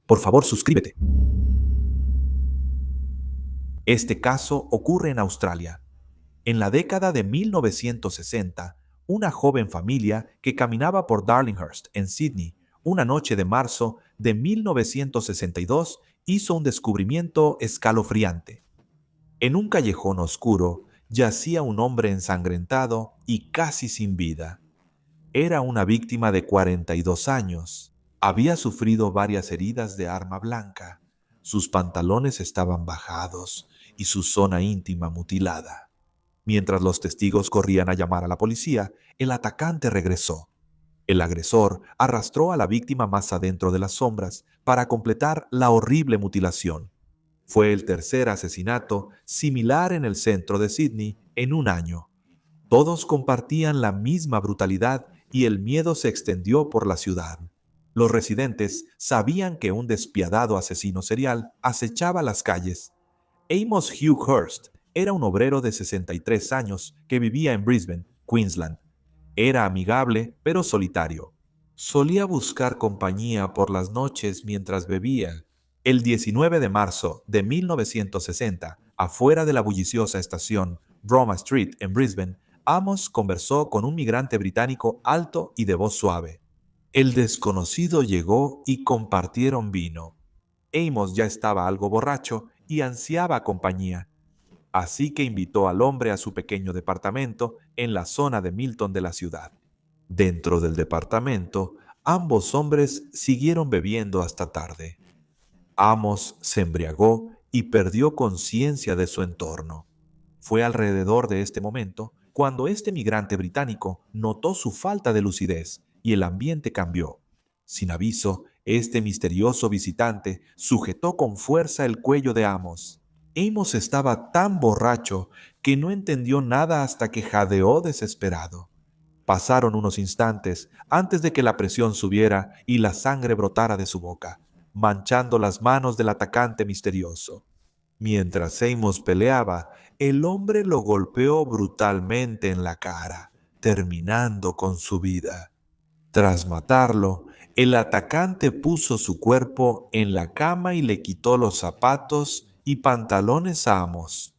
Por favor, suscríbete. Este caso ocurre en Australia. En la década de 1960, una joven familia que caminaba por Darlinghurst, en Sydney, una noche de marzo de 1962, hizo un descubrimiento escalofriante. En un callejón oscuro yacía un hombre ensangrentado y casi sin vida. Era una víctima de 42 años. Había sufrido varias heridas de arma blanca. Sus pantalones estaban bajados y su zona íntima mutilada. Mientras los testigos corrían a llamar a la policía, el atacante regresó. El agresor arrastró a la víctima más adentro de las sombras para completar la horrible mutilación. Fue el tercer asesinato similar en el centro de Sydney en un año. Todos compartían la misma brutalidad y el miedo se extendió por la ciudad. Los residentes sabían que un despiadado asesino serial acechaba las calles. Amos Hugh Hurst era un obrero de 63 años que vivía en Brisbane, Queensland. Era amigable, pero solitario. Solía buscar compañía por las noches mientras bebía. El 19 de marzo de 1960, afuera de la bulliciosa estación Broma Street en Brisbane, Amos conversó con un migrante británico alto y de voz suave. El desconocido llegó y compartieron vino. Amos ya estaba algo borracho y ansiaba compañía, así que invitó al hombre a su pequeño departamento en la zona de Milton de la ciudad. Dentro del departamento, ambos hombres siguieron bebiendo hasta tarde. Amos se embriagó y perdió conciencia de su entorno. Fue alrededor de este momento cuando este migrante británico notó su falta de lucidez y el ambiente cambió. Sin aviso, este misterioso visitante sujetó con fuerza el cuello de Amos. Amos estaba tan borracho que no entendió nada hasta que jadeó desesperado. Pasaron unos instantes antes de que la presión subiera y la sangre brotara de su boca, manchando las manos del atacante misterioso. Mientras Amos peleaba, el hombre lo golpeó brutalmente en la cara, terminando con su vida. Tras matarlo, el atacante puso su cuerpo en la cama y le quitó los zapatos y pantalones a Amos.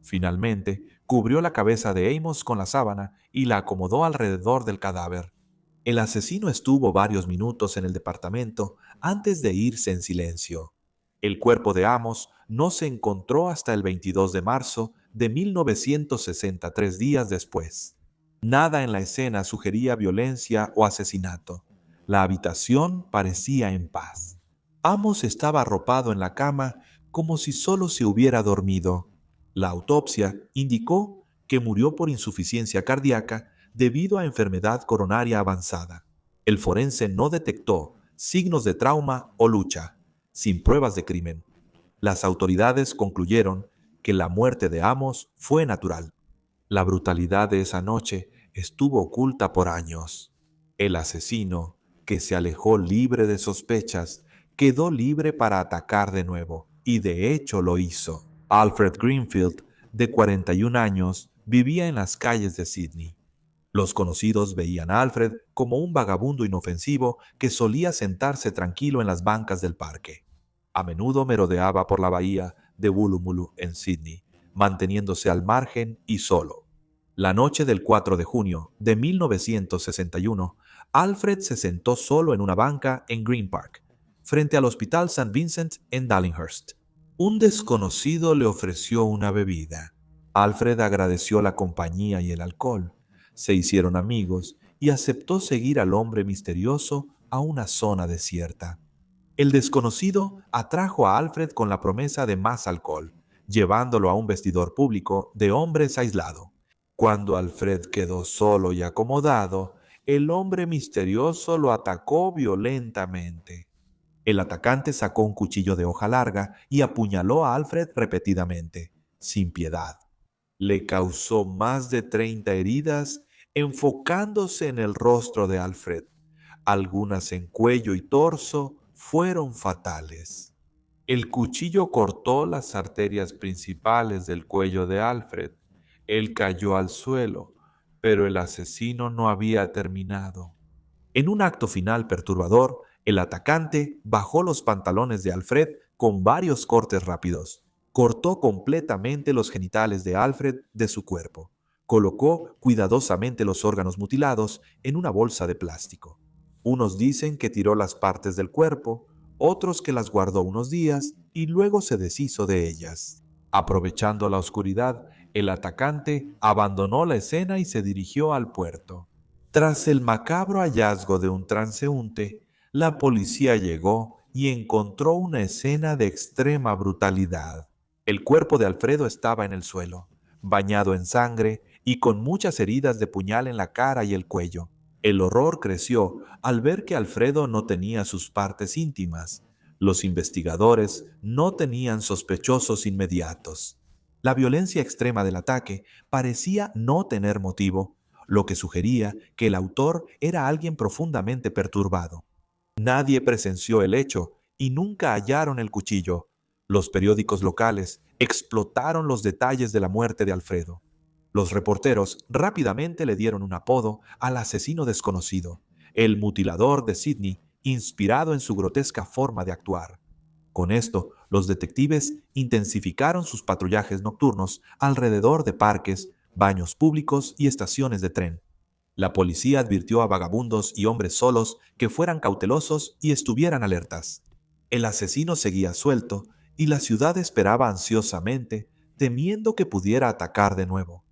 Finalmente, cubrió la cabeza de Amos con la sábana y la acomodó alrededor del cadáver. El asesino estuvo varios minutos en el departamento antes de irse en silencio. El cuerpo de Amos no se encontró hasta el 22 de marzo de 1963 días después. Nada en la escena sugería violencia o asesinato. La habitación parecía en paz. Amos estaba arropado en la cama como si solo se hubiera dormido. La autopsia indicó que murió por insuficiencia cardíaca debido a enfermedad coronaria avanzada. El forense no detectó signos de trauma o lucha, sin pruebas de crimen. Las autoridades concluyeron que la muerte de Amos fue natural. La brutalidad de esa noche estuvo oculta por años. El asesino, que se alejó libre de sospechas, quedó libre para atacar de nuevo, y de hecho lo hizo. Alfred Greenfield, de 41 años, vivía en las calles de Sydney. Los conocidos veían a Alfred como un vagabundo inofensivo que solía sentarse tranquilo en las bancas del parque. A menudo merodeaba por la bahía de Woolloomooloo en Sydney, manteniéndose al margen y solo. La noche del 4 de junio de 1961, Alfred se sentó solo en una banca en Green Park, frente al Hospital St. Vincent en Darlinghurst. Un desconocido le ofreció una bebida. Alfred agradeció la compañía y el alcohol. Se hicieron amigos y aceptó seguir al hombre misterioso a una zona desierta. El desconocido atrajo a Alfred con la promesa de más alcohol, llevándolo a un vestidor público de hombres aislado. Cuando Alfred quedó solo y acomodado, el hombre misterioso lo atacó violentamente. El atacante sacó un cuchillo de hoja larga y apuñaló a Alfred repetidamente, sin piedad. Le causó más de 30 heridas, enfocándose en el rostro de Alfred. Algunas en cuello y torso fueron fatales. El cuchillo cortó las arterias principales del cuello de Alfred. Él cayó al suelo, pero el asesino no había terminado. En un acto final perturbador, El atacante bajó los pantalones de Alfred con varios cortes rápidos. Cortó completamente los genitales de Alfred de su cuerpo. Colocó cuidadosamente los órganos mutilados en una bolsa de plástico. Unos dicen que tiró las partes del cuerpo, otros que las guardó unos días y luego se deshizo de ellas. Aprovechando la oscuridad, el atacante abandonó la escena y se dirigió al puerto. Tras el macabro hallazgo de un transeúnte, la policía llegó y encontró una escena de extrema brutalidad. El cuerpo de Alfredo estaba en el suelo, bañado en sangre y con muchas heridas de puñal en la cara y el cuello. El horror creció al ver que Alfredo no tenía sus partes íntimas. Los investigadores no tenían sospechosos inmediatos. La violencia extrema del ataque parecía no tener motivo, lo que sugería que el autor era alguien profundamente perturbado. Nadie presenció el hecho y nunca hallaron el cuchillo. Los periódicos locales explotaron los detalles de la muerte de Alfredo. Los reporteros rápidamente le dieron un apodo al asesino desconocido, el mutilador de Sydney, inspirado en su grotesca forma de actuar. Con esto, los detectives intensificaron sus patrullajes nocturnos alrededor de parques, baños públicos y estaciones de tren. La policía advirtió a vagabundos y hombres solos que fueran cautelosos y estuvieran alertas. El asesino seguía suelto y la ciudad esperaba ansiosamente, temiendo que pudiera atacar de nuevo.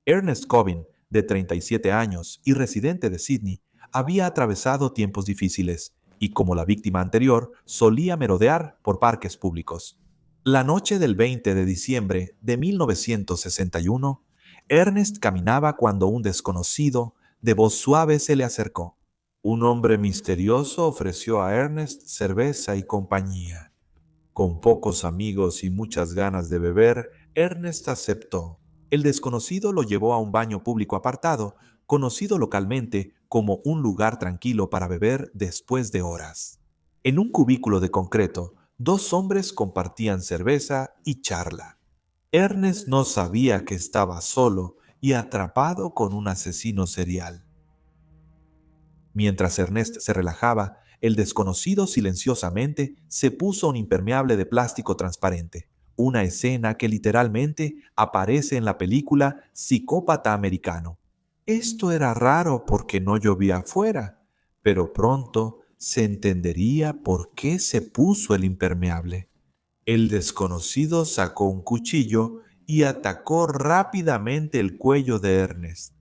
Ernest Cobbin, de 37 años y residente de Sydney, había atravesado tiempos difíciles y, como la víctima anterior, solía merodear por parques públicos. La noche del 20 de diciembre de 1961, Ernest caminaba cuando un desconocido, de voz suave, se le acercó. Un hombre misterioso ofreció a Ernest cerveza y compañía. Con pocos amigos y muchas ganas de beber, Ernest aceptó. El desconocido lo llevó a un baño público apartado, conocido localmente como un lugar tranquilo para beber después de horas. En un cubículo de concreto, dos hombres compartían cerveza y charla. Ernest no sabía que estaba solo y atrapado con un asesino serial. Mientras Ernest se relajaba, el desconocido silenciosamente se puso un impermeable de plástico transparente, una escena que literalmente aparece en la película Psicópata Americano. Esto era raro porque no llovía afuera, pero pronto se entendería por qué se puso el impermeable. El desconocido sacó un cuchillo y atacó rápidamente el cuello de Ernest.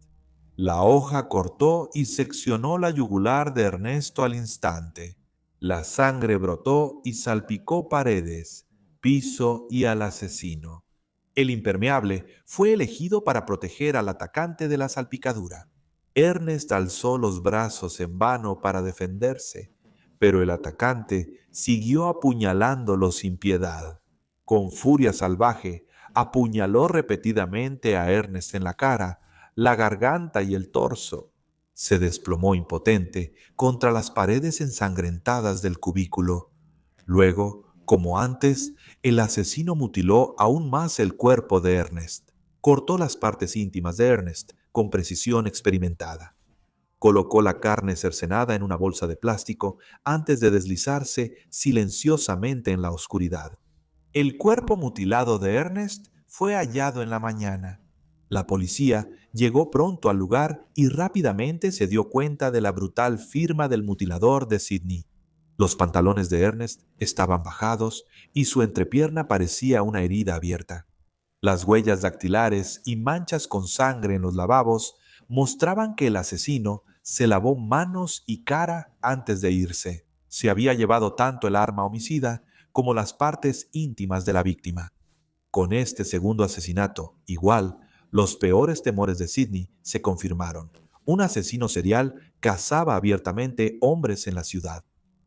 La hoja cortó y seccionó la yugular de Ernesto al instante. La sangre brotó y salpicó paredes, piso y al asesino. El impermeable fue elegido para proteger al atacante de la salpicadura. Ernest alzó los brazos en vano para defenderse, pero el atacante siguió apuñalándolo sin piedad. Con furia salvaje, apuñaló repetidamente a Ernest en la cara, la garganta y el torso. Se desplomó impotente contra las paredes ensangrentadas del cubículo. Luego, como antes, el asesino mutiló aún más el cuerpo de Ernest. Cortó las partes íntimas de Ernest con precisión experimentada. Colocó la carne cercenada en una bolsa de plástico antes de deslizarse silenciosamente en la oscuridad. El cuerpo mutilado de Ernest fue hallado en la mañana. La policía llegó pronto al lugar y rápidamente se dio cuenta de la brutal firma del mutilador de Sydney. Los pantalones de Ernest estaban bajados y su entrepierna parecía una herida abierta. Las huellas dactilares y manchas con sangre en los lavabos mostraban que el asesino se lavó manos y cara antes de irse. Se había llevado tanto el arma homicida como las partes íntimas de la víctima. Con este segundo asesinato, igual, los peores temores de Sydney se confirmaron. Un asesino serial cazaba abiertamente hombres en la ciudad.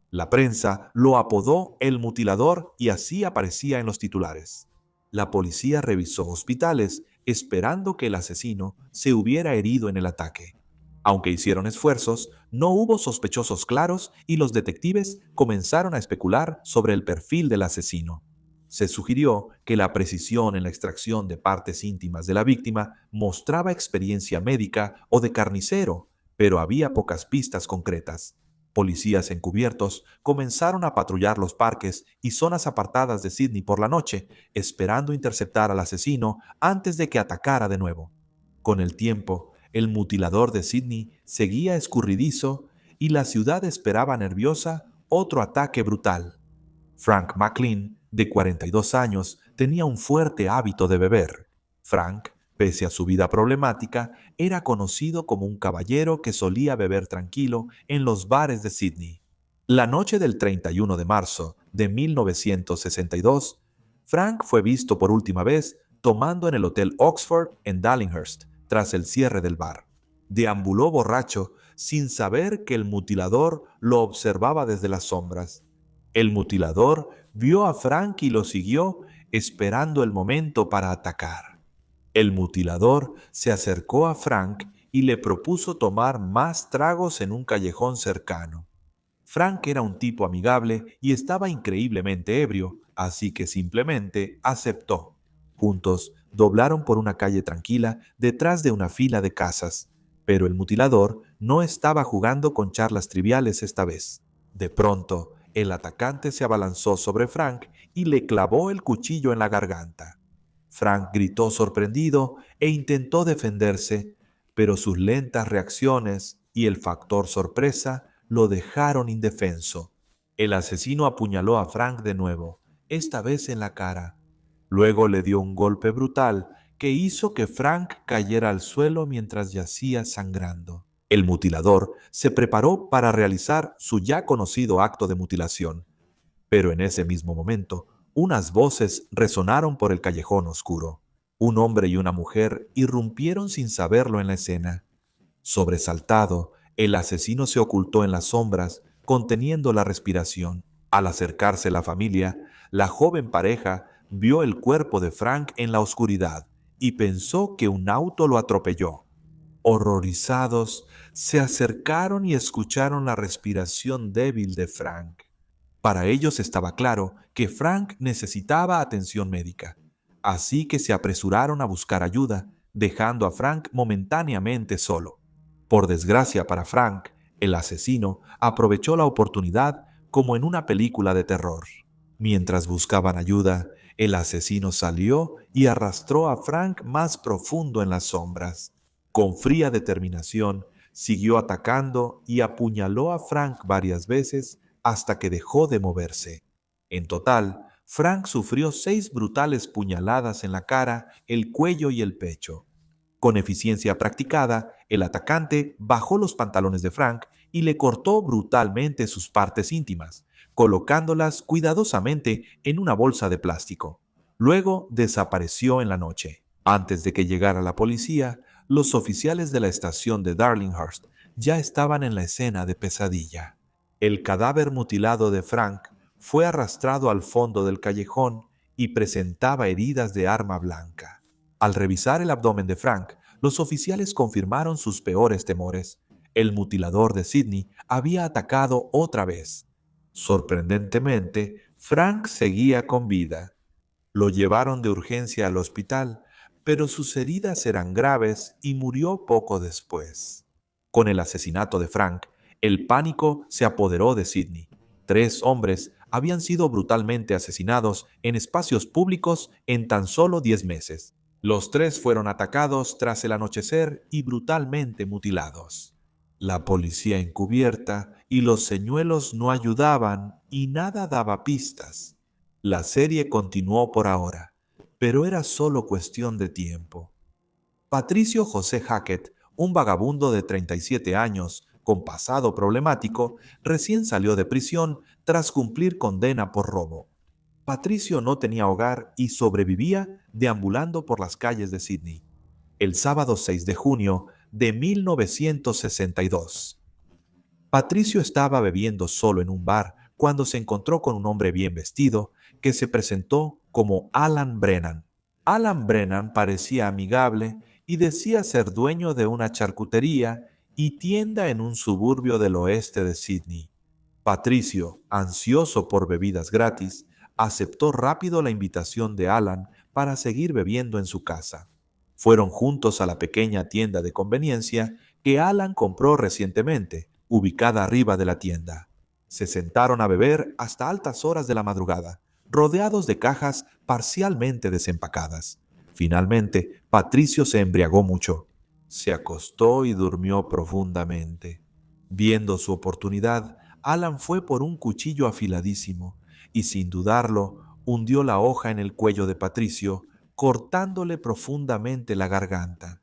La prensa lo apodó el mutilador y así aparecía en los titulares. La policía revisó hospitales esperando que el asesino se hubiera herido en el ataque. Aunque hicieron esfuerzos, no hubo sospechosos claros y los detectives comenzaron a especular sobre el perfil del asesino. Se sugirió que la precisión en la extracción de partes íntimas de la víctima mostraba experiencia médica o de carnicero, pero había pocas pistas concretas. Policías encubiertos comenzaron a patrullar los parques y zonas apartadas de Sydney por la noche, esperando interceptar al asesino antes de que atacara de nuevo. Con el tiempo, el mutilador de Sydney seguía escurridizo y la ciudad esperaba nerviosa otro ataque brutal. Frank McLean, de 42 años, tenía un fuerte hábito de beber. Frank, pese a su vida problemática, era conocido como un caballero que solía beber tranquilo en los bares de Sydney. La noche del 31 de marzo de 1962, Frank fue visto por última vez tomando en el Hotel Oxford en Darlinghurst tras el cierre del bar. Deambuló borracho sin saber que el mutilador lo observaba desde las sombras. El mutilador vio a Frank y lo siguió, esperando el momento para atacar. El mutilador se acercó a Frank y le propuso tomar más tragos en un callejón cercano. Frank era un tipo amigable y estaba increíblemente ebrio, así que simplemente aceptó. Juntos doblaron por una calle tranquila detrás de una fila de casas, pero el mutilador no estaba jugando con charlas triviales esta vez. De pronto, el atacante se abalanzó sobre Frank y le clavó el cuchillo en la garganta. Frank gritó sorprendido e intentó defenderse, pero sus lentas reacciones y el factor sorpresa lo dejaron indefenso. El asesino apuñaló a Frank de nuevo, esta vez en la cara. Luego le dio un golpe brutal que hizo que Frank cayera al suelo mientras yacía sangrando. El mutilador se preparó para realizar su ya conocido acto de mutilación, pero en ese mismo momento, unas voces resonaron por el callejón oscuro. Un hombre y una mujer irrumpieron sin saberlo en la escena. Sobresaltado, el asesino se ocultó en las sombras, conteniendo la respiración. Al acercarse la familia, la joven pareja vio el cuerpo de Frank en la oscuridad y pensó que un auto lo atropelló. Horrorizados, se acercaron y escucharon la respiración débil de Frank. Para ellos estaba claro que Frank necesitaba atención médica, así que se apresuraron a buscar ayuda, dejando a Frank momentáneamente solo. Por desgracia para Frank, el asesino aprovechó la oportunidad como en una película de terror. Mientras buscaban ayuda, el asesino salió y arrastró a Frank más profundo en las sombras. Con fría determinación, siguió atacando y apuñaló a Frank varias veces hasta que dejó de moverse. En total, Frank sufrió 6 brutales puñaladas en la cara, el cuello y el pecho. Con eficiencia practicada, el atacante bajó los pantalones de Frank y le cortó brutalmente sus partes íntimas, colocándolas cuidadosamente en una bolsa de plástico. Luego desapareció en la noche. Antes de que llegara la policía, los oficiales de la estación de Darlinghurst ya estaban en la escena de pesadilla. El cadáver mutilado de Frank fue arrastrado al fondo del callejón y presentaba heridas de arma blanca. Al revisar el abdomen de Frank, los oficiales confirmaron sus peores temores. El mutilador de Sydney había atacado otra vez. Sorprendentemente, Frank seguía con vida. Lo llevaron de urgencia al hospital, pero sus heridas eran graves y murió poco después. Con el asesinato de Frank, el pánico se apoderó de Sydney. 3 hombres habían sido brutalmente asesinados en espacios públicos en tan solo 10 meses. Los 3 fueron atacados tras el anochecer y brutalmente mutilados. La policía encubierta y los señuelos no ayudaban y nada daba pistas. La serie continuó por ahora, pero era solo cuestión de tiempo. Patricio José Hackett, un vagabundo de 37 años, con pasado problemático, recién salió de prisión tras cumplir condena por robo. Patricio no tenía hogar y sobrevivía deambulando por las calles de Sydney. El sábado 6 de junio de 1962. Patricio estaba bebiendo solo en un bar cuando se encontró con un hombre bien vestido que se presentó como Alan Brennan. Alan Brennan parecía amigable y decía ser dueño de una charcutería y tienda en un suburbio del oeste de Sydney. Patricio, ansioso por bebidas gratis, aceptó rápido la invitación de Alan para seguir bebiendo en su casa. Fueron juntos a la pequeña tienda de conveniencia que Alan compró recientemente, ubicada arriba de la tienda. Se sentaron a beber hasta altas horas de la madrugada, rodeados de cajas parcialmente desempacadas. Finalmente, Patricio se embriagó mucho. Se acostó y durmió profundamente. Viendo su oportunidad, Alan fue por un cuchillo afiladísimo y, sin dudarlo, hundió la hoja en el cuello de Patricio, cortándole profundamente la garganta.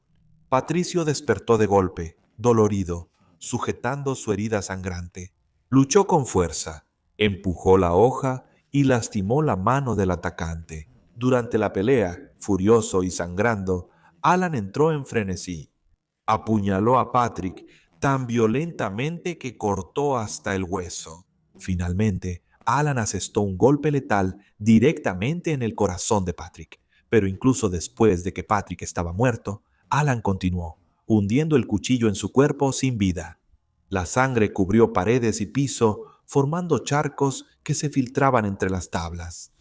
Patricio despertó de golpe, dolorido, sujetando su herida sangrante. Luchó con fuerza, empujó la hoja y lastimó la mano del atacante. Durante la pelea, furioso y sangrando, Alan entró en frenesí. Apuñaló a Patrick tan violentamente que cortó hasta el hueso. Finalmente, Alan asestó un golpe letal directamente en el corazón de Patrick. Pero incluso después de que Patrick estaba muerto, Alan continuó, hundiendo el cuchillo en su cuerpo sin vida. La sangre cubrió paredes y piso, formando charcos que se filtraban entre las tablas.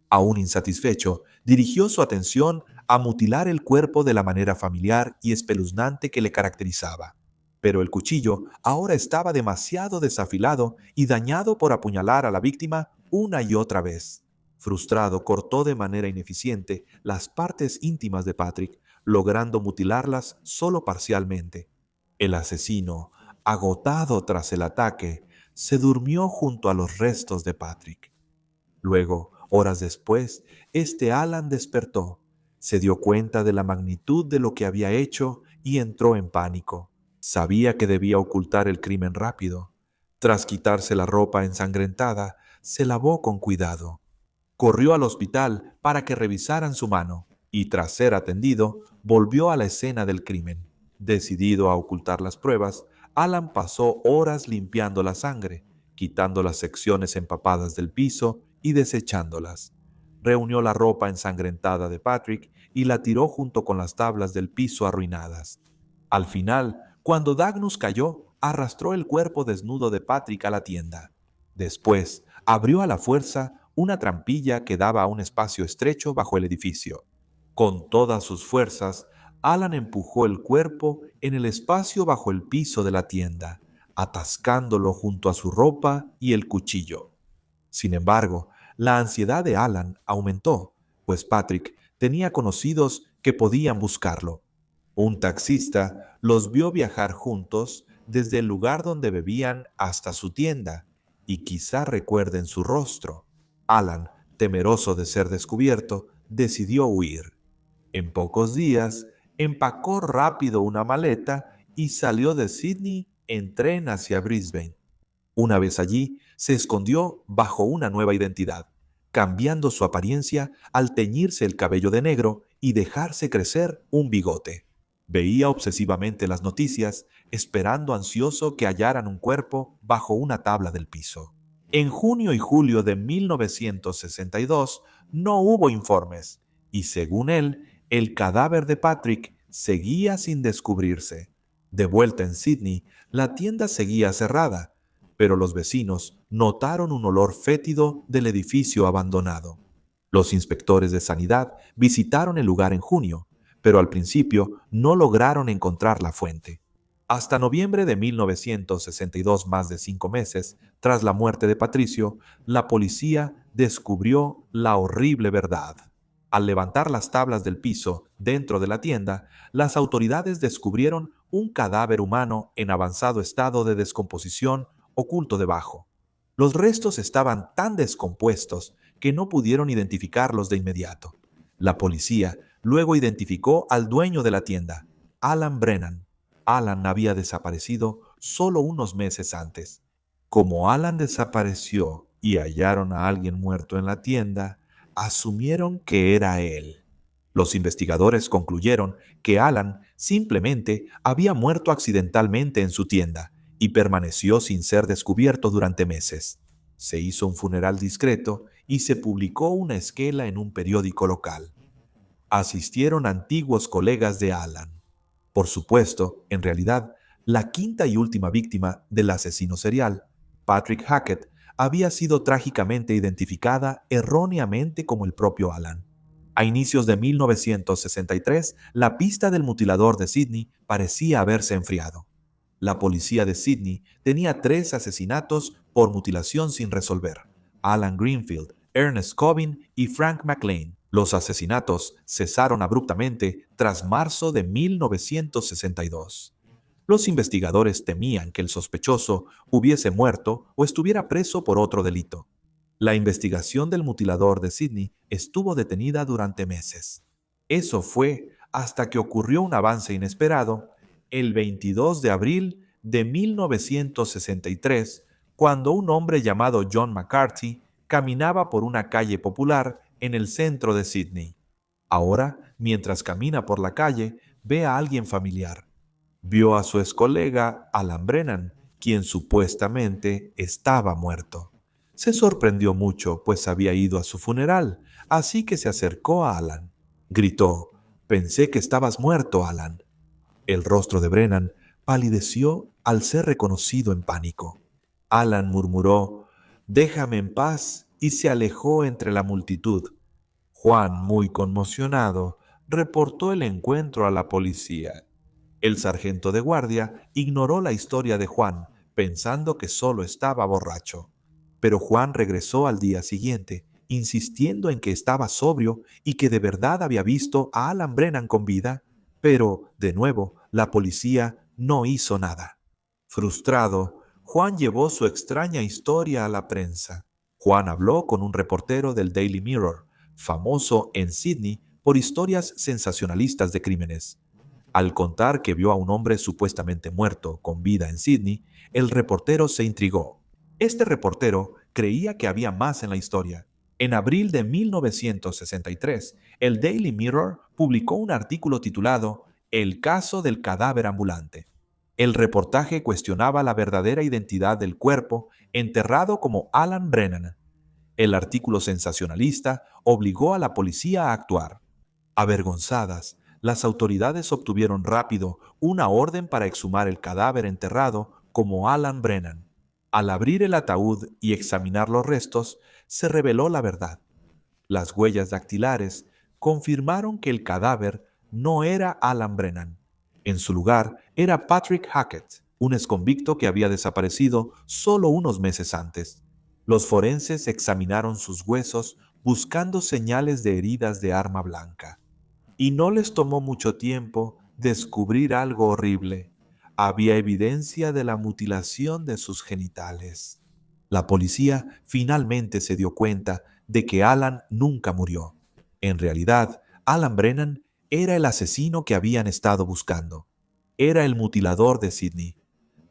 Aún insatisfecho, dirigió su atención a mutilar el cuerpo de la manera familiar y espeluznante que le caracterizaba. Pero el cuchillo ahora estaba demasiado desafilado y dañado por apuñalar a la víctima una y otra vez. Frustrado, cortó de manera ineficiente las partes íntimas de Patrick, logrando mutilarlas solo parcialmente. El asesino, agotado tras el ataque, se durmió junto a los restos de Patrick. Luego, horas después, Alan despertó, se dio cuenta de la magnitud de lo que había hecho y entró en pánico. Sabía que debía ocultar el crimen rápido. Tras quitarse la ropa ensangrentada, se lavó con cuidado. Corrió al hospital para que revisaran su mano y, tras ser atendido, volvió a la escena del crimen. Decidido a ocultar las pruebas, Alan pasó horas limpiando la sangre, quitando las secciones empapadas del piso y desechándolas. Reunió la ropa ensangrentada de Patrick y la tiró junto con las tablas del piso arruinadas. Al final, cuando Dagnus cayó, arrastró el cuerpo desnudo de Patrick a la tienda. Después, abrió a la fuerza una trampilla que daba a un espacio estrecho bajo el edificio. Con todas sus fuerzas, Alan empujó el cuerpo en el espacio bajo el piso de la tienda, atascándolo junto a su ropa y el cuchillo. Sin embargo, la ansiedad de Alan aumentó, pues Patrick tenía conocidos que podían buscarlo. Un taxista los vio viajar juntos desde el lugar donde bebían hasta su tienda, y quizá recuerden su rostro. Alan, temeroso de ser descubierto, decidió huir. En pocos días, empacó rápido una maleta y salió de Sydney en tren hacia Brisbane. Una vez allí, se escondió bajo una nueva identidad, cambiando su apariencia al teñirse el cabello de negro y dejarse crecer un bigote. Veía obsesivamente las noticias, esperando ansioso que hallaran un cuerpo bajo una tabla del piso. En junio y julio de 1962 no hubo informes, y según él, el cadáver de Patrick seguía sin descubrirse. De vuelta en Sydney, la tienda seguía cerrada, pero los vecinos notaron un olor fétido del edificio abandonado. Los inspectores de sanidad visitaron el lugar en junio, pero al principio no lograron encontrar la fuente. Hasta noviembre de 1962, más de 5 meses tras la muerte de Patricio, la policía descubrió la horrible verdad. Al levantar las tablas del piso dentro de la tienda, las autoridades descubrieron un cadáver humano en avanzado estado de descomposición oculto debajo. Los restos estaban tan descompuestos que no pudieron identificarlos de inmediato. La policía luego identificó al dueño de la tienda, Alan Brennan. Alan había desaparecido solo unos meses antes. Como Alan desapareció y hallaron a alguien muerto en la tienda, asumieron que era él. Los investigadores concluyeron que Alan simplemente había muerto accidentalmente en su tienda y permaneció sin ser descubierto durante meses. Se hizo un funeral discreto y se publicó una esquela en un periódico local. Asistieron antiguos colegas de Alan. Por supuesto, en realidad, la quinta y última víctima del asesino serial, Patrick Hackett, había sido trágicamente identificada erróneamente como el propio Alan. A inicios de 1963, la pista del mutilador de Sydney parecía haberse enfriado. La policía de Sydney tenía 3 asesinatos por mutilación sin resolver: Alan Greenfield, Ernest Cobbin y Frank McLean. Los asesinatos cesaron abruptamente tras marzo de 1962. Los investigadores temían que el sospechoso hubiese muerto o estuviera preso por otro delito. La investigación del mutilador de Sydney estuvo detenida durante meses. Eso fue hasta que ocurrió un avance inesperado el 22 de abril de 1963, cuando un hombre llamado John McCarthy caminaba por una calle popular en el centro de Sydney. Ahora, mientras camina por la calle, ve a alguien familiar. Vio a su excolega Alan Brennan, quien supuestamente estaba muerto. Se sorprendió mucho, pues había ido a su funeral, así que se acercó a Alan. Gritó: «Pensé que estabas muerto, Alan». El rostro de Brennan palideció al ser reconocido en pánico. Alan murmuró: «Déjame en paz», y se alejó entre la multitud. Juan, muy conmocionado, reportó el encuentro a la policía. El sargento de guardia ignoró la historia de Juan, pensando que solo estaba borracho. Pero Juan regresó al día siguiente, insistiendo en que estaba sobrio y que de verdad había visto a Alan Brennan con vida. Pero, de nuevo, la policía no hizo nada. Frustrado, Juan llevó su extraña historia a la prensa. Juan habló con un reportero del Daily Mirror, famoso en Sydney por historias sensacionalistas de crímenes. Al contar que vio a un hombre supuestamente muerto con vida en Sydney, el reportero se intrigó. Este reportero creía que había más en la historia. En abril de 1963, el Daily Mirror publicó un artículo titulado «El caso del cadáver ambulante». El reportaje cuestionaba la verdadera identidad del cuerpo enterrado como Alan Brennan. El artículo sensacionalista obligó a la policía a actuar. Avergonzadas, las autoridades obtuvieron rápido una orden para exhumar el cadáver enterrado como Alan Brennan. Al abrir el ataúd y examinar los restos, se reveló la verdad. Las huellas dactilares confirmaron que el cadáver no era Alan Brennan. En su lugar era Patrick Hackett, un exconvicto que había desaparecido solo unos meses antes. Los forenses examinaron sus huesos buscando señales de heridas de arma blanca. Y no les tomó mucho tiempo descubrir algo horrible. Había evidencia de la mutilación de sus genitales. La policía finalmente se dio cuenta de que Alan nunca murió. En realidad, Alan Brennan era el asesino que habían estado buscando. Era el mutilador de Sydney.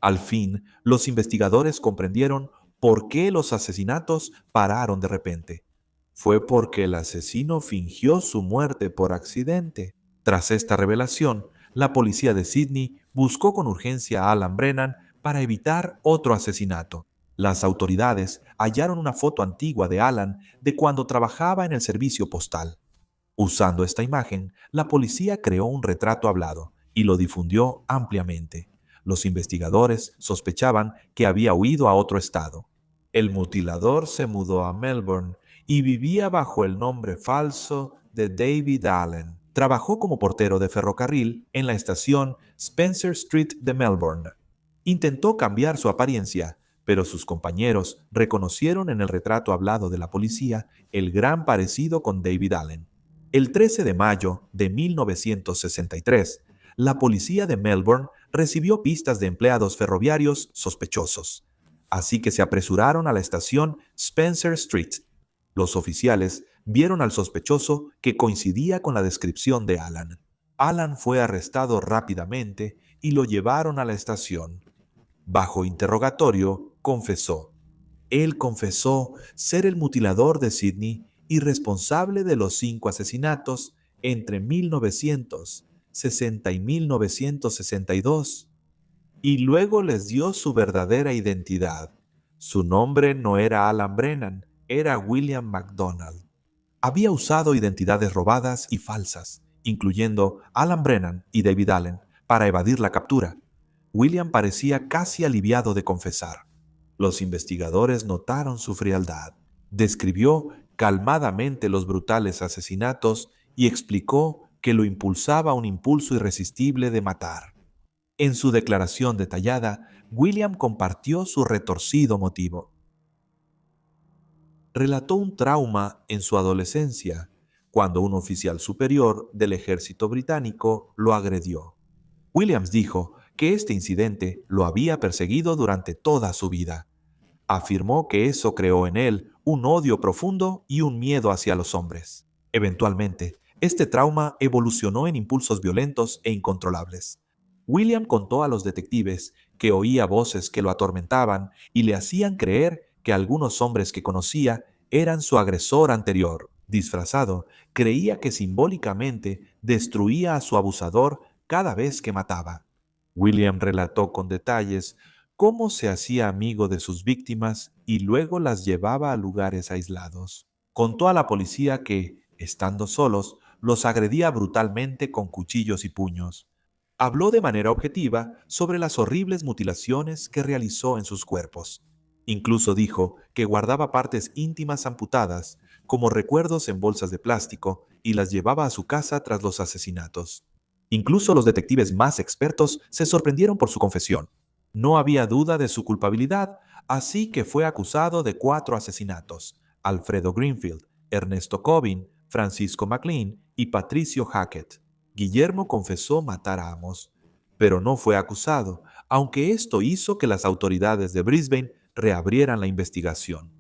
Al fin, los investigadores comprendieron por qué los asesinatos pararon de repente. Fue porque el asesino fingió su muerte por accidente. Tras esta revelación, la policía de Sydney buscó con urgencia a Alan Brennan para evitar otro asesinato. Las autoridades hallaron una foto antigua de Alan de cuando trabajaba en el servicio postal. Usando esta imagen, la policía creó un retrato hablado y lo difundió ampliamente. Los investigadores sospechaban que había huido a otro estado. El mutilador se mudó a Melbourne y vivía bajo el nombre falso de David Allen. Trabajó como portero de ferrocarril en la estación Spencer Street de Melbourne. Intentó cambiar su apariencia, pero sus compañeros reconocieron en el retrato hablado de la policía el gran parecido con David Allen. El 13 de mayo de 1963, la policía de Melbourne recibió pistas de empleados ferroviarios sospechosos. Así que se apresuraron a la estación Spencer Street. Los oficiales vieron al sospechoso que coincidía con la descripción de Alan. Alan fue arrestado rápidamente y lo llevaron a la estación. Bajo interrogatorio, confesó. Él confesó ser el mutilador de Sydney y responsable de los 5 asesinatos entre 1960 y 1962. Y luego les dio su verdadera identidad. Su nombre no era Alan Brennan, era William MacDonald. Había usado identidades robadas y falsas, incluyendo Alan Brennan y David Allen, para evadir la captura. William parecía casi aliviado de confesar. Los investigadores notaron su frialdad. Describió calmadamente los brutales asesinatos y explicó que lo impulsaba un impulso irresistible de matar. En su declaración detallada, William compartió su retorcido motivo. Relató un trauma en su adolescencia, cuando un oficial superior del ejército británico lo agredió. Williams dijo que este incidente lo había perseguido durante toda su vida. Afirmó que eso creó en él un odio profundo y un miedo hacia los hombres. Eventualmente, este trauma evolucionó en impulsos violentos e incontrolables. William contó a los detectives que oía voces que lo atormentaban y le hacían creer que algunos hombres que conocía eran su agresor anterior. Disfrazado, creía que simbólicamente destruía a su abusador cada vez que mataba. William relató con detalles cómo se hacía amigo de sus víctimas y luego las llevaba a lugares aislados. Contó a la policía que, estando solos, los agredía brutalmente con cuchillos y puños. Habló de manera objetiva sobre las horribles mutilaciones que realizó en sus cuerpos. Incluso dijo que guardaba partes íntimas amputadas, como recuerdos en bolsas de plástico, y las llevaba a su casa tras los asesinatos. Incluso los detectives más expertos se sorprendieron por su confesión. No había duda de su culpabilidad, así que fue acusado de 4 asesinatos: Alfredo Greenfield, Ernesto Cobbin, Francisco McLean y Patricio Hackett. Guillermo confesó matar a ambos, pero no fue acusado, aunque esto hizo que las autoridades de Brisbane reabrieran la investigación.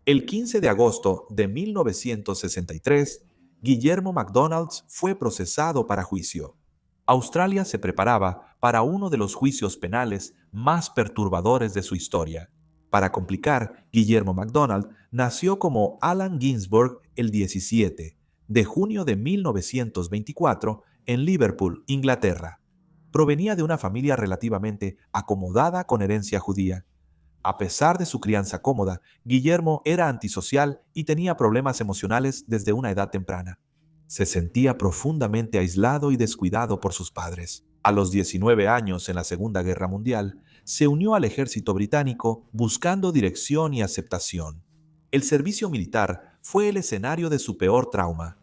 El 15 de agosto de 1963, Guillermo McDonald fue procesado para juicio. Australia se preparaba para uno de los juicios penales más perturbadores de su historia. Para complicar, Guillermo MacDonald nació como Allan Ginsburg el 17 de junio de 1924 en Liverpool, Inglaterra. Provenía de una familia relativamente acomodada con herencia judía. A pesar de su crianza cómoda, Guillermo era antisocial y tenía problemas emocionales desde una edad temprana. Se sentía profundamente aislado y descuidado por sus padres. A los 19 años, en la Segunda Guerra Mundial, se unió al ejército británico buscando dirección y aceptación. El servicio militar fue el escenario de su peor trauma.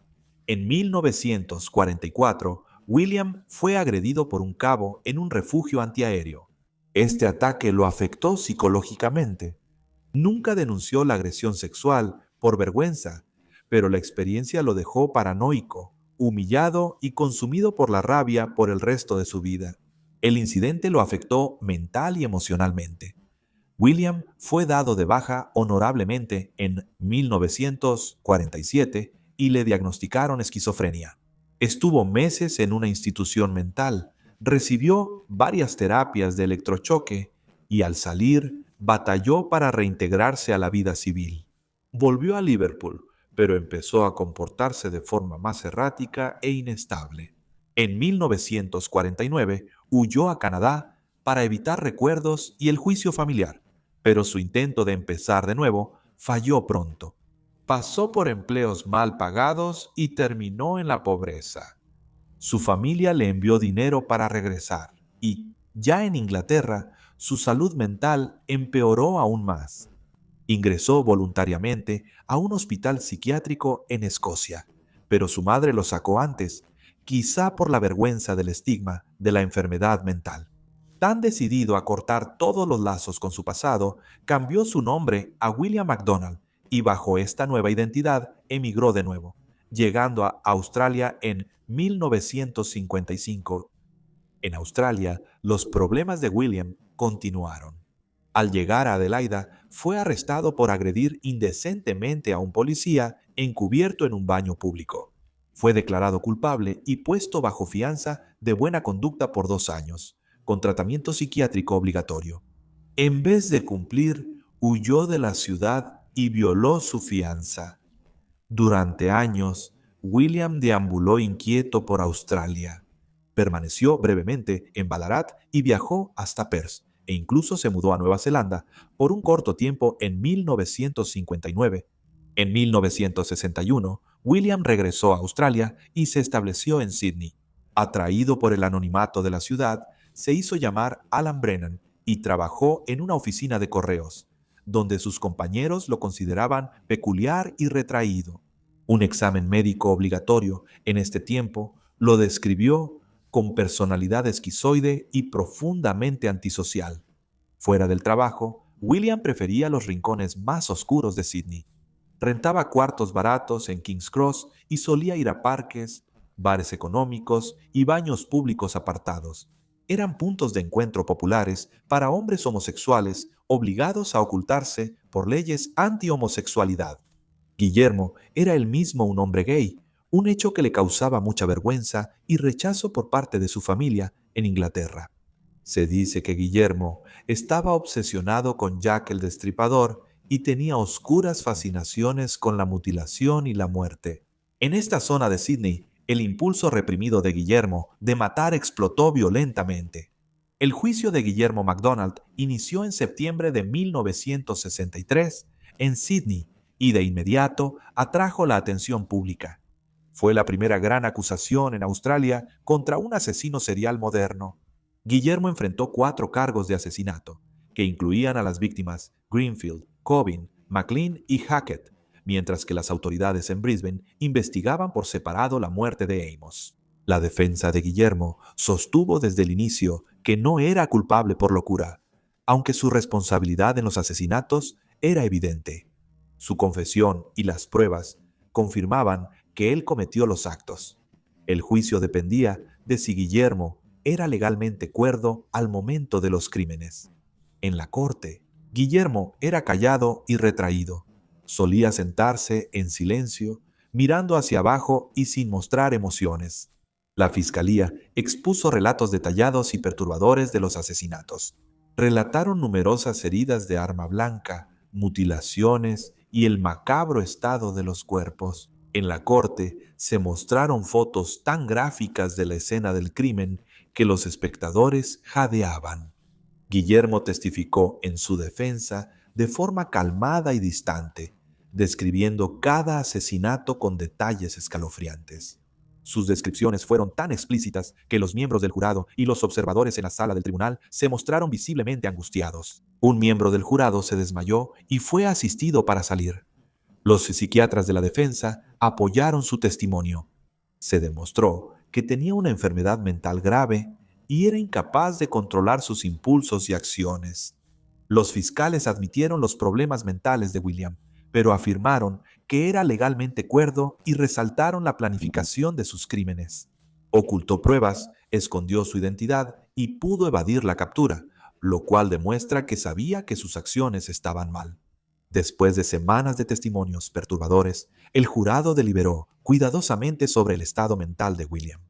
En 1944, William fue agredido por un cabo en un refugio antiaéreo. Este ataque lo afectó psicológicamente. Nunca denunció la agresión sexual por vergüenza, pero la experiencia lo dejó paranoico, humillado y consumido por la rabia por el resto de su vida. El incidente lo afectó mental y emocionalmente. William fue dado de baja honorablemente en 1947 y le diagnosticaron esquizofrenia. Estuvo meses en una institución mental, recibió varias terapias de electrochoque y al salir batalló para reintegrarse a la vida civil. Volvió a Liverpool, pero empezó a comportarse de forma más errática e inestable. En 1949 huyó a Canadá para evitar recuerdos y el juicio familiar, pero su intento de empezar de nuevo falló pronto. Pasó por empleos mal pagados y terminó en la pobreza. Su familia le envió dinero para regresar y, ya en Inglaterra, su salud mental empeoró aún más. Ingresó voluntariamente a un hospital psiquiátrico en Escocia, pero su madre lo sacó antes, quizá por la vergüenza del estigma de la enfermedad mental. Tan decidido a cortar todos los lazos con su pasado, cambió su nombre a William MacDonald y bajo esta nueva identidad emigró de nuevo, llegando a Australia en 1955. En Australia, los problemas de William continuaron. Al llegar a Adelaida, fue arrestado por agredir indecentemente a un policía encubierto en un baño público. Fue declarado culpable y puesto bajo fianza de buena conducta por 2 años, con tratamiento psiquiátrico obligatorio. En vez de cumplir, huyó de la ciudad y violó su fianza. Durante años, William deambuló inquieto por Australia. Permaneció brevemente en Ballarat y viajó hasta Perth, e incluso se mudó a Nueva Zelanda por un corto tiempo en 1959. En 1961, William regresó a Australia y se estableció en Sydney. Atraído por el anonimato de la ciudad, se hizo llamar Alan Brennan y trabajó en una oficina de correos, donde sus compañeros lo consideraban peculiar y retraído. Un examen médico obligatorio en este tiempo lo describió con personalidad esquizoide y profundamente antisocial. Fuera del trabajo, William prefería los rincones más oscuros de Sydney. Rentaba cuartos baratos en King's Cross y solía ir a parques, bares económicos y baños públicos apartados. Eran puntos de encuentro populares para hombres homosexuales obligados a ocultarse por leyes anti-homosexualidad. Guillermo era él mismo un hombre gay, un hecho que le causaba mucha vergüenza y rechazo por parte de su familia en Inglaterra. Se dice que Guillermo estaba obsesionado con Jack el Destripador y tenía oscuras fascinaciones con la mutilación y la muerte. En esta zona de Sydney, el impulso reprimido de Guillermo de matar explotó violentamente. El juicio de Guillermo MacDonald inició en septiembre de 1963 en Sydney y de inmediato atrajo la atención pública. Fue la primera gran acusación en Australia contra un asesino serial moderno. Guillermo enfrentó 4 cargos de asesinato, que incluían a las víctimas Greenfield, Cobbin, McLean y Hackett, mientras que las autoridades en Brisbane investigaban por separado la muerte de Amos. La defensa de Guillermo sostuvo desde el inicio que no era culpable por locura, aunque su responsabilidad en los asesinatos era evidente. Su confesión y las pruebas confirmaban que él cometió los actos. El juicio dependía de si Guillermo era legalmente cuerdo al momento de los crímenes. En la corte, Guillermo era callado y retraído. Solía sentarse en silencio, mirando hacia abajo y sin mostrar emociones. La fiscalía expuso relatos detallados y perturbadores de los asesinatos. Relataron numerosas heridas de arma blanca, mutilaciones y el macabro estado de los cuerpos. En la corte se mostraron fotos tan gráficas de la escena del crimen que los espectadores jadeaban. Guillermo testificó en su defensa de forma calmada y distante, describiendo cada asesinato con detalles escalofriantes. Sus descripciones fueron tan explícitas que los miembros del jurado y los observadores en la sala del tribunal se mostraron visiblemente angustiados. Un miembro del jurado se desmayó y fue asistido para salir. Los psiquiatras de la defensa apoyaron su testimonio. Se demostró que tenía una enfermedad mental grave y era incapaz de controlar sus impulsos y acciones. Los fiscales admitieron los problemas mentales de William, pero afirmaron que era legalmente cuerdo y resaltaron la planificación de sus crímenes. Ocultó pruebas, escondió su identidad y pudo evadir la captura, lo cual demuestra que sabía que sus acciones estaban mal. Después de semanas de testimonios perturbadores, el jurado deliberó cuidadosamente sobre el estado mental de William.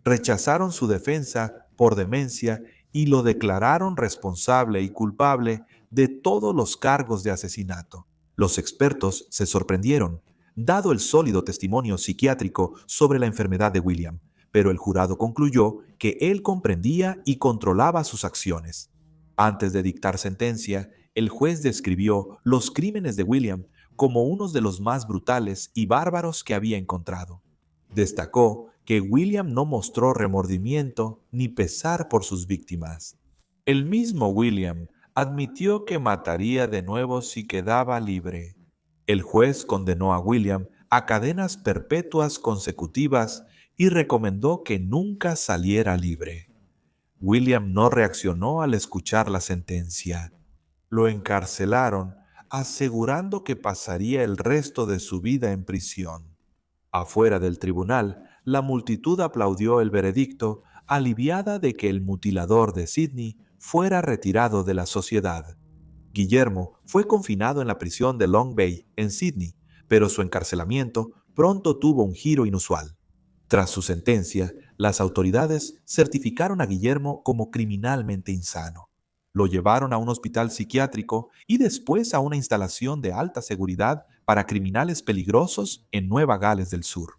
Rechazaron su defensa por demencia y lo declararon responsable y culpable de todos los cargos de asesinato. Los expertos se sorprendieron, dado el sólido testimonio psiquiátrico sobre la enfermedad de William, pero el jurado concluyó que él comprendía y controlaba sus acciones. Antes de dictar sentencia, el juez describió los crímenes de William como unos de los más brutales y bárbaros que había encontrado. Destacó que William no mostró remordimiento ni pesar por sus víctimas. El mismo William admitió que mataría de nuevo si quedaba libre. El juez condenó a William a cadenas perpetuas consecutivas y recomendó que nunca saliera libre. William no reaccionó al escuchar la sentencia. Lo encarcelaron, asegurando que pasaría el resto de su vida en prisión. Afuera del tribunal, la multitud aplaudió el veredicto, aliviada de que el mutilador de Sydney fuera retirado de la sociedad. Guillermo fue confinado en la prisión de Long Bay, en Sydney, pero su encarcelamiento pronto tuvo un giro inusual. Tras su sentencia, las autoridades certificaron a Guillermo como criminalmente insano. Lo llevaron a un hospital psiquiátrico y después a una instalación de alta seguridad para criminales peligrosos en Nueva Gales del Sur.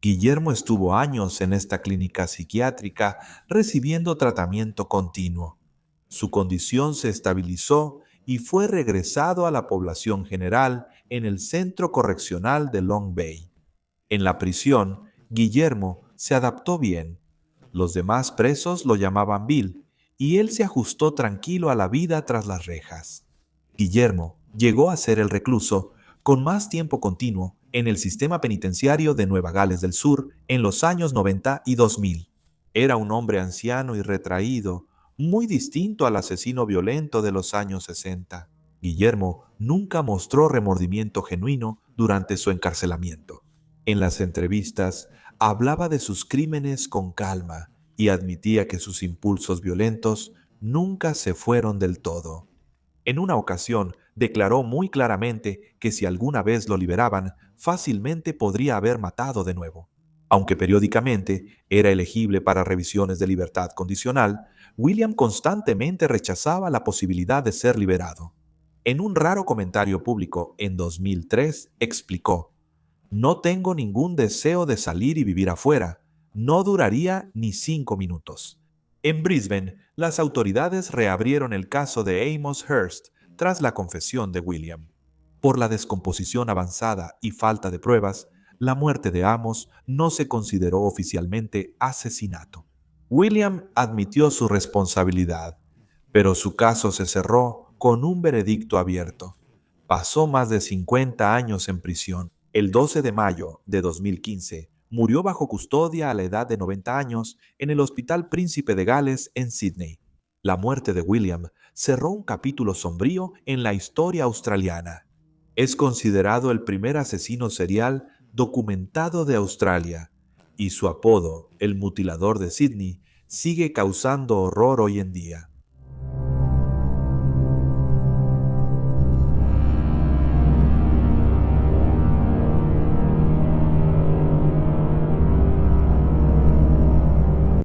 Guillermo estuvo años en esta clínica psiquiátrica recibiendo tratamiento continuo. Su condición se estabilizó y fue regresado a la población general en el Centro Correccional de Long Bay. En la prisión, Guillermo se adaptó bien. Los demás presos lo llamaban Bill, y él se ajustó tranquilo a la vida tras las rejas. Guillermo llegó a ser el recluso con más tiempo continuo en el sistema penitenciario de Nueva Gales del Sur en los años 90 y 2000. Era un hombre anciano y retraído, muy distinto al asesino violento de los años 60. Guillermo nunca mostró remordimiento genuino durante su encarcelamiento. En las entrevistas, hablaba de sus crímenes con calma y admitía que sus impulsos violentos nunca se fueron del todo. En una ocasión, declaró muy claramente que si alguna vez lo liberaban, fácilmente podría haber matado de nuevo. Aunque periódicamente era elegible para revisiones de libertad condicional, William constantemente rechazaba la posibilidad de ser liberado. En un raro comentario público en 2003, explicó: "No tengo ningún deseo de salir y vivir afuera. No duraría ni 5 minutos". En Brisbane, las autoridades reabrieron el caso de Amos Hearst tras la confesión de William. Por la descomposición avanzada y falta de pruebas, la muerte de Amos no se consideró oficialmente asesinato. William admitió su responsabilidad, pero su caso se cerró con un veredicto abierto. Pasó más de 50 años en prisión. El 12 de mayo de 2015, murió bajo custodia a la edad de 90 años en el Hospital Príncipe de Gales en Sídney. La muerte de William cerró un capítulo sombrío en la historia australiana. Es considerado el primer asesino serial documentado de Australia, y su apodo, el mutilador de Sídney, sigue causando horror hoy en día.